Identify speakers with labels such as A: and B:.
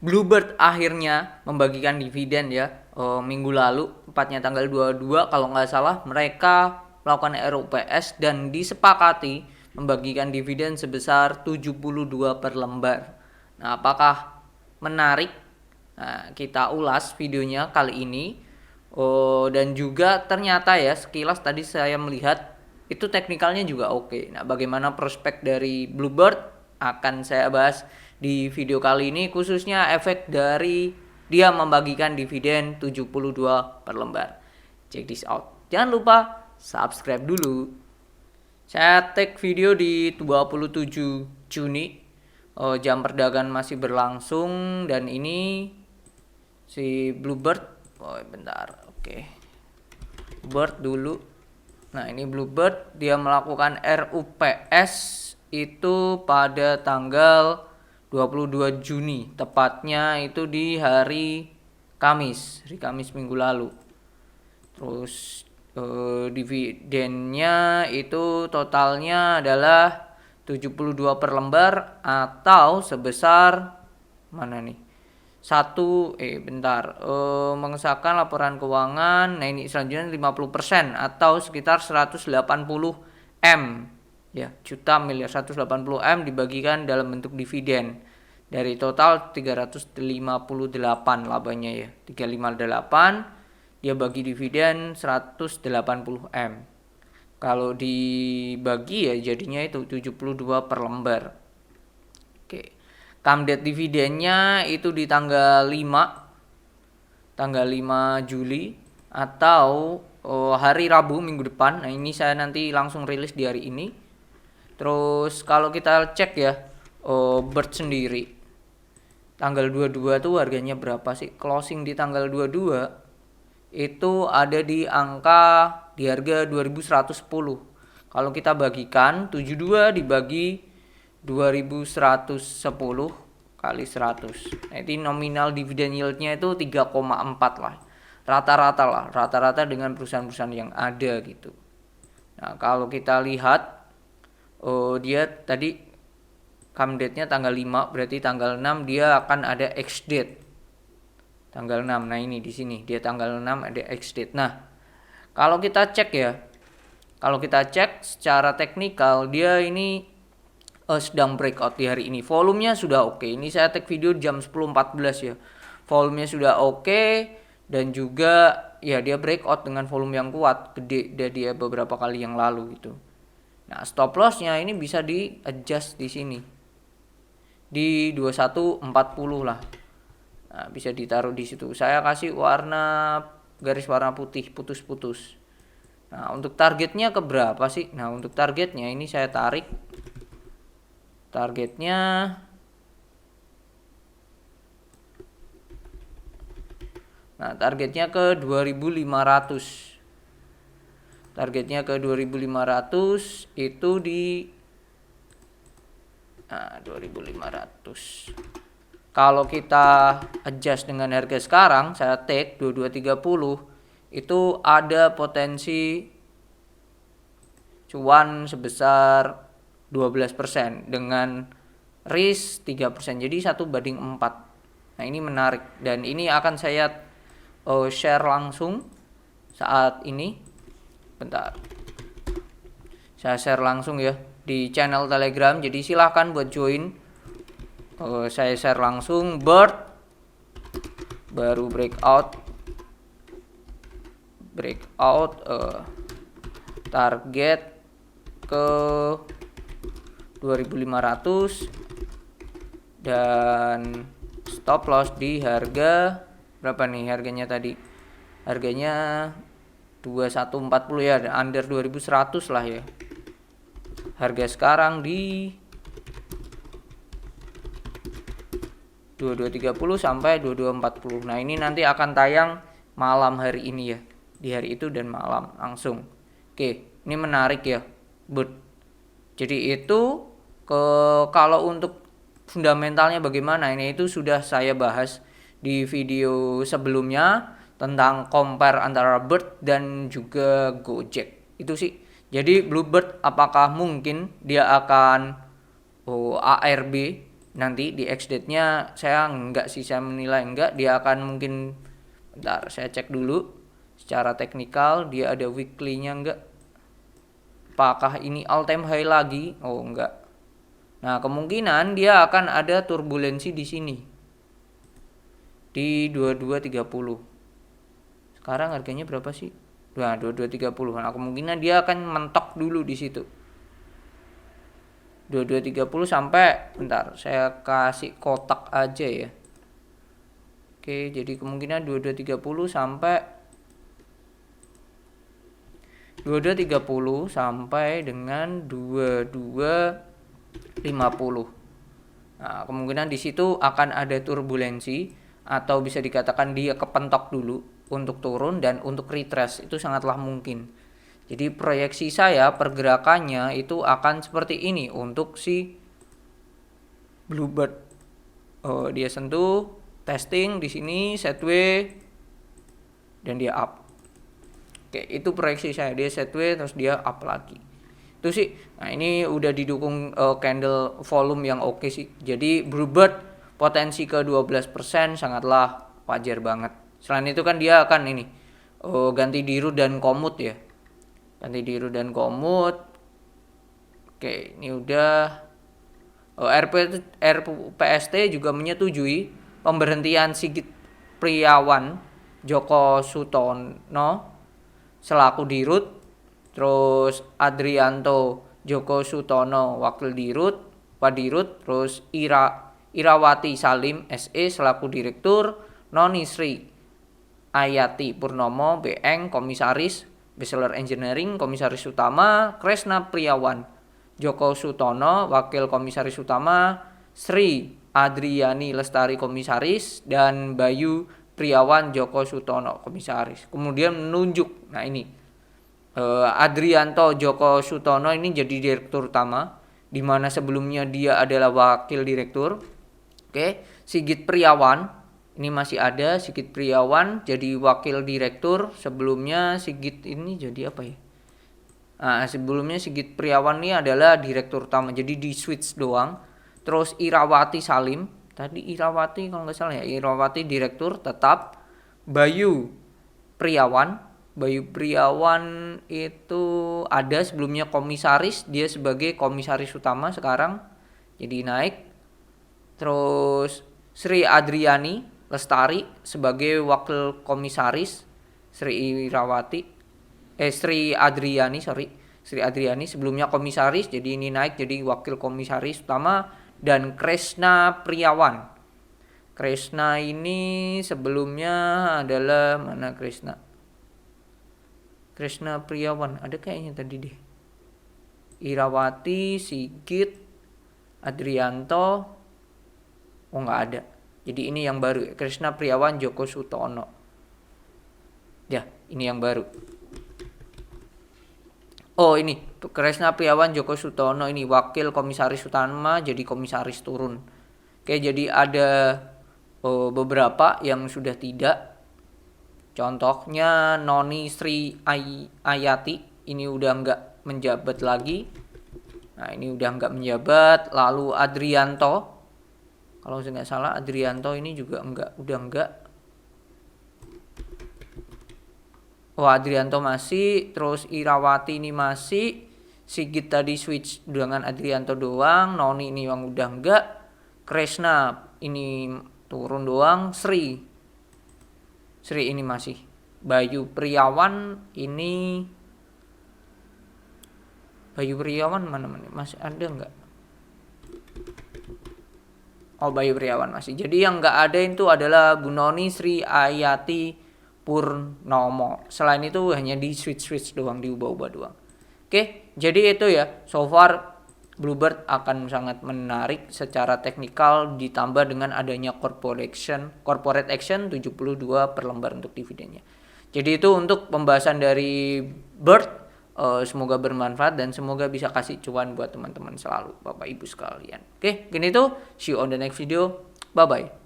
A: Bluebird akhirnya membagikan dividen ya, minggu lalu, tepatnya tanggal 22 kalau nggak salah, mereka melakukan RUPS dan disepakati membagikan dividen sebesar 72 per lembar. Nah, apakah menarik? Nah, kita ulas videonya kali ini. Dan juga ternyata ya, sekilas tadi saya melihat itu teknikalnya juga oke. Nah, bagaimana prospek dari Bluebird akan saya bahas di video kali ini, khususnya efek dari dia membagikan dividen 72 per lembar. Check this out. Jangan lupa subscribe dulu. Saya take video di 27 Juni. Jam perdagangan masih berlangsung dan ini si Bluebird. Bentar. Oke. Bluebird dulu. Nah, ini Bluebird dia melakukan RUPS itu pada tanggal 22 Juni, tepatnya itu di hari Kamis minggu lalu. Terus dividennya itu totalnya adalah 72 per lembar atau sebesar mana nih? Mengesahkan laporan keuangan. Nah, ini selanjutnya 50% atau sekitar 180 M ya, juta miliar 180 M dibagikan dalam bentuk dividen. Dari total 358 labanya ya. 358 dia bagi dividen 180 M. Kalau dibagi ya jadinya itu 72 per lembar. Oke. Come dividennya itu di tanggal 5 Juli atau hari Rabu minggu depan. Nah, ini saya nanti langsung rilis di hari ini. Terus kalau kita cek ya, Bird sendiri tanggal 22 tuh harganya berapa sih? Closing di tanggal 22 itu ada di harga 2110. Kalau kita bagikan 72 dibagi 2110 kali 100. Nah, itu nominal dividend yieldnya itu 3,4 lah. Rata-rata dengan perusahaan-perusahaan yang ada gitu. Nah, kalau kita lihat dia tadi come date-nya tanggal 5, berarti tanggal 6 dia akan ada X date. Tanggal 6. Nah, ini di sini dia tanggal 6 ada X date. Nah, kalau kita cek secara teknikal dia ini sedang breakout di hari ini. Volumenya sudah oke. Ini saya take video jam 10.14 ya. Volumenya sudah oke dan juga ya dia breakout dengan volume yang kuat, gede dari dia beberapa kali yang lalu gitu. Nah, stop loss-nya ini bisa di adjust di sini. Di 2140 lah. Nah, bisa ditaruh di situ. Saya kasih garis warna putih putus-putus. Nah, untuk targetnya ke berapa sih? Nah, untuk targetnya ini saya tarik. Targetnya ke 2500. Targetnya ke 2500 itu di 2500. Kalau kita adjust dengan harga sekarang, saya take 2230, itu ada potensi cuan sebesar 12% dengan risk 3%. Jadi 1/4. Nah, ini menarik dan ini akan saya share langsung saat ini. Bentar. Saya share langsung ya di channel Telegram. Jadi silahkan buat join. Saya share langsung. Bird baru breakout target ke 2500 dan stop loss di harga berapa nih harganya tadi? Harganya 2140 ya, under 2100 lah ya. Harga sekarang di 2230 sampai 2240. Nah, ini nanti akan tayang malam hari ini ya. Di hari itu dan malam langsung. Oke, ini menarik ya. Jadi itu kalau untuk fundamentalnya bagaimana, ini itu sudah saya bahas di video sebelumnya tentang compare antara Bird dan juga Gojek. Itu sih. Jadi Bluebird apakah mungkin dia akan ARB nanti di X date-nya saya enggak sih, saya menilai enggak, dia akan mungkin, bentar saya cek dulu secara teknikal dia ada weekly-nya enggak, apakah ini all time high lagi. Oh enggak. Nah kemungkinan dia akan ada turbulensi di sini di 2230. sekarang harganya berapa sih? Nah 2230. Nah kemungkinan dia akan mentok dulu di situ 2230 sampai, bentar saya kasih kotak aja ya. Oke, jadi kemungkinan 2230 sampai 2230 sampai dengan 2250. Nah, kemungkinan di situ akan ada turbulensi atau bisa dikatakan dia kepentok dulu untuk turun, dan untuk retrace itu sangatlah mungkin. Jadi proyeksi saya pergerakannya itu akan seperti ini untuk si Bluebird. Oh, dia sentuh testing di sini sideways dan dia up. Oke, itu proyeksi saya, dia sideways terus dia up lagi. Itu sih. Nah, ini udah didukung candle volume yang oke sih. Jadi Bluebird potensi ke 12% sangatlah wajar banget. Selain itu kan dia akan ini ganti diru dan komut ya. Ganti diru dan komut. Oke, ini udah. RPST juga menyetujui pemberhentian Sigit Priawan Joko Sutono selaku dirut, terus Adrianto Joko Sutono wakil dirut, wadirut, terus Irawati Salim SE selaku direktur, Noni Sri Ayati Purnomo BN komisaris, Bestseller Engineering komisaris utama, Kresna Priawan Joko Sutono wakil komisaris utama, Sri Adriani Lestari komisaris, dan Bayu Priawan Joko Sutono komisaris. Kemudian menunjuk, nah ini Adrianto Joko Sutono ini jadi direktur utama, di mana sebelumnya dia adalah wakil direktur. Oke, Sigit Priawan ini masih ada, Sigit Priawan jadi wakil direktur. Sebelumnya Sigit ini jadi apa ya? Nah, sebelumnya Sigit Priawan ini adalah direktur utama, jadi di switch doang. Terus Irawati Salim, tadi Irawati kalau nggak salah ya, Irawati direktur tetap. Bayu Priawan itu ada sebelumnya komisaris, dia sebagai komisaris utama sekarang jadi naik. Terus Sri Adriani Lestari sebagai wakil komisaris, Sri Adriani sebelumnya komisaris, jadi ini naik jadi wakil komisaris utama. Dan Kresna Priawan, Kresna ini sebelumnya adalah mana Kresna Priawan, ada kayaknya tadi deh, Irawati, Sigit, Adrianto, oh nggak ada. Jadi ini yang baru, Kresna Priawan Joko Sutono. Ya, ini yang baru. Oh ini, Kresna Priawan Joko Sutono ini wakil komisaris utama jadi komisaris turun. Oke, jadi ada beberapa yang sudah tidak. Contohnya Noni Sri Ayati ini udah nggak menjabat lagi. Nah ini udah nggak menjabat. Lalu Adrianto, kalau saya nggak salah Adrianto ini juga udah enggak. Oh Adrianto masih, terus Irawati ini masih, Sigit tadi switch dengan Adrianto doang, Noni ini yang udah enggak, Kresna ini turun doang, Sri ini masih. Bayu Priawan mana masih ada enggak? Oh Bayu Priawan masih. Jadi yang enggak ada itu adalah Bu Noni Sri Ayati Purnomo. Selain itu hanya di switch doang, diubah-ubah doang. Oke, jadi itu ya. So far Bluebird akan sangat menarik secara teknikal, ditambah dengan adanya corporate action 72 per lembar untuk dividennya. Jadi itu untuk pembahasan dari Bird. Semoga bermanfaat dan semoga bisa kasih cuan buat teman-teman selalu, Bapak Ibu sekalian. Oke, gini tuh. See you on the next video. Bye bye.